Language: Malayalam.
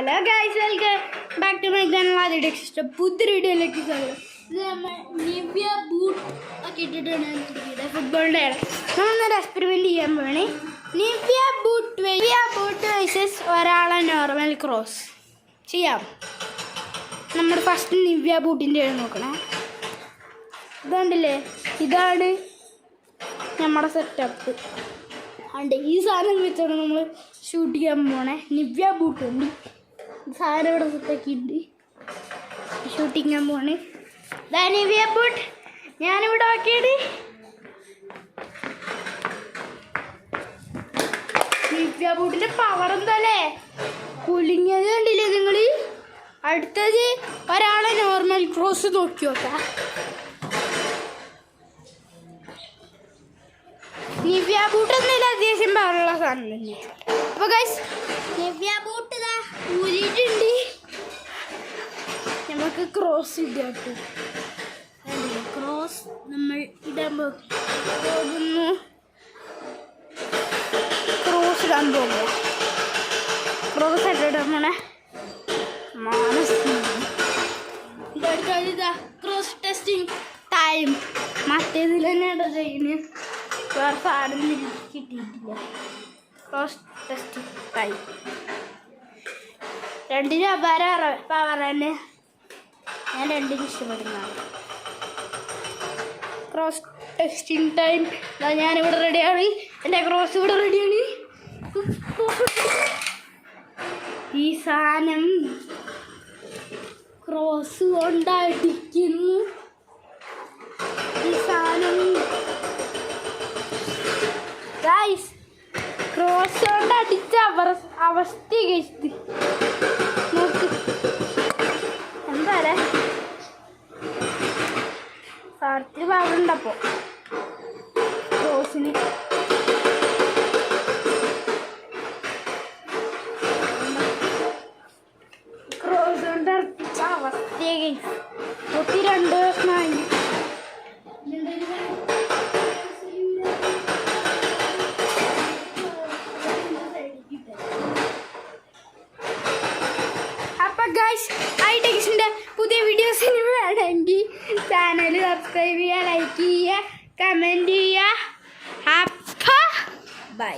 Hello guys, welcome back to my channel. ആദ്യമായിട്ട് ഇഷ്ടം പുതിയ വീഡിയോയിലേക്ക് സ്വാഗതം. ഇത് നമ്മൾ നിവ്യ ബൂട്ട് ഒക്കെ ഇട്ടിട്ടാണ് ഫുട്ബോളിൻ്റെ നമ്മളൊന്നൊരു എക്സ്പെരിമെൻറ്റ് ചെയ്യാൻ പോവാണ്. നിവ്യ ബൂട്ട് വൈസസ് ഒരാളെ നോർമൽ ക്രോസ് ചെയ്യാം. നമ്മൾ ഫസ്റ്റ് നിവ്യ ബൂട്ടിൻ്റെ നോക്കണേ. ഇതുണ്ടല്ലേ, ഇതാണ് നമ്മുടെ സെറ്റപ്പ്. ഉണ്ട് ഈ സാധനം വെച്ചാണ് നമ്മൾ ഷൂട്ട് ചെയ്യാൻ പോണേ. നിവ്യ ബൂട്ട് ഉണ്ട്, സാധനം ഇവിടെ സെറ്റാക്കിയിട്ടുണ്ട്. ഷൂട്ട് ചെയ്യാൻ പോണേ. ഇതാ നിവ്യ ബൂട്ട് ഞാനിവിടെ ആക്കിയത്. നിവ്യ ബൂട്ടിൻ്റെ പവർ എന്തല്ലേ, കുലുങ്ങിയത് കണ്ടില്ലേ നിങ്ങൾ. അടുത്തത് ഒരാളെ നോർമൽ ക്രോസ് നോക്കി നോക്കാം. നിവ്യ ബൂട്ട് എന്നതിൽ അത്യാവശ്യം പവറുള്ള സാധനം തന്നെ. അപ്പോൾ ഗൈസ്, നിവ്യ ബൂട്ട് ഇതാ ഊരിയിട്ടുണ്ട്. നമുക്ക് ക്രോസ് ഇടാം. ക്രോസ് നമ്മൾ ഇടാൻ പോകുന്നു. ക്രോസ് ഇടാൻ പോകുക. ക്രോസ് ഇട്ടിടാൻ പോണേ. ഇതാ ക്രോസ് ടെസ്റ്റിംഗ് ടൈം. മറ്റേതിൽ തന്നെയാണ് ചെയ്യുന്നത്, വേറെ സാധനം കിട്ടിയിട്ടില്ല. ക്രോസ് ടെസ്റ്റ് ടൈം രണ്ടിനും പവർ തന്നെ. ഞാൻ രണ്ടിനും ഇഷ്ടപ്പെടുന്നതാണ്. Cross testing time. ഞാനിവിടെ റെഡിയാണ്, എൻ്റെ ക്രോസ് ഇവിടെ റെഡിയാണ്. ഈ സാധനം ക്രോസ് കൊണ്ടടിക്കുന്നു. ഈ സാധനം ഗൈസ് ക്രോസ് കൊണ്ട് അടിച്ച അവസ്ഥ കഴിച്ചത് നോക്ക്. എന്താ സാധനത്തിന് പാടുണ്ടപ്പോ ക്രോസിന്. ക്രോസ് കൊണ്ട് അടിച്ച അവസ്ഥ കഴിച്ചു. ഒത്തി 2 വർഷമായി. ഗൈസ്, ഐടെക്സിൻ്റെ പുതിയ വീഡിയോസിന് വേണമെങ്കിൽ ചാനൽ സബ്സ്ക്രൈബ് ചെയ്യുക, ലൈക്ക് ചെയ്യുക, കമൻറ്റ് ചെയ്യുക. ബൈ.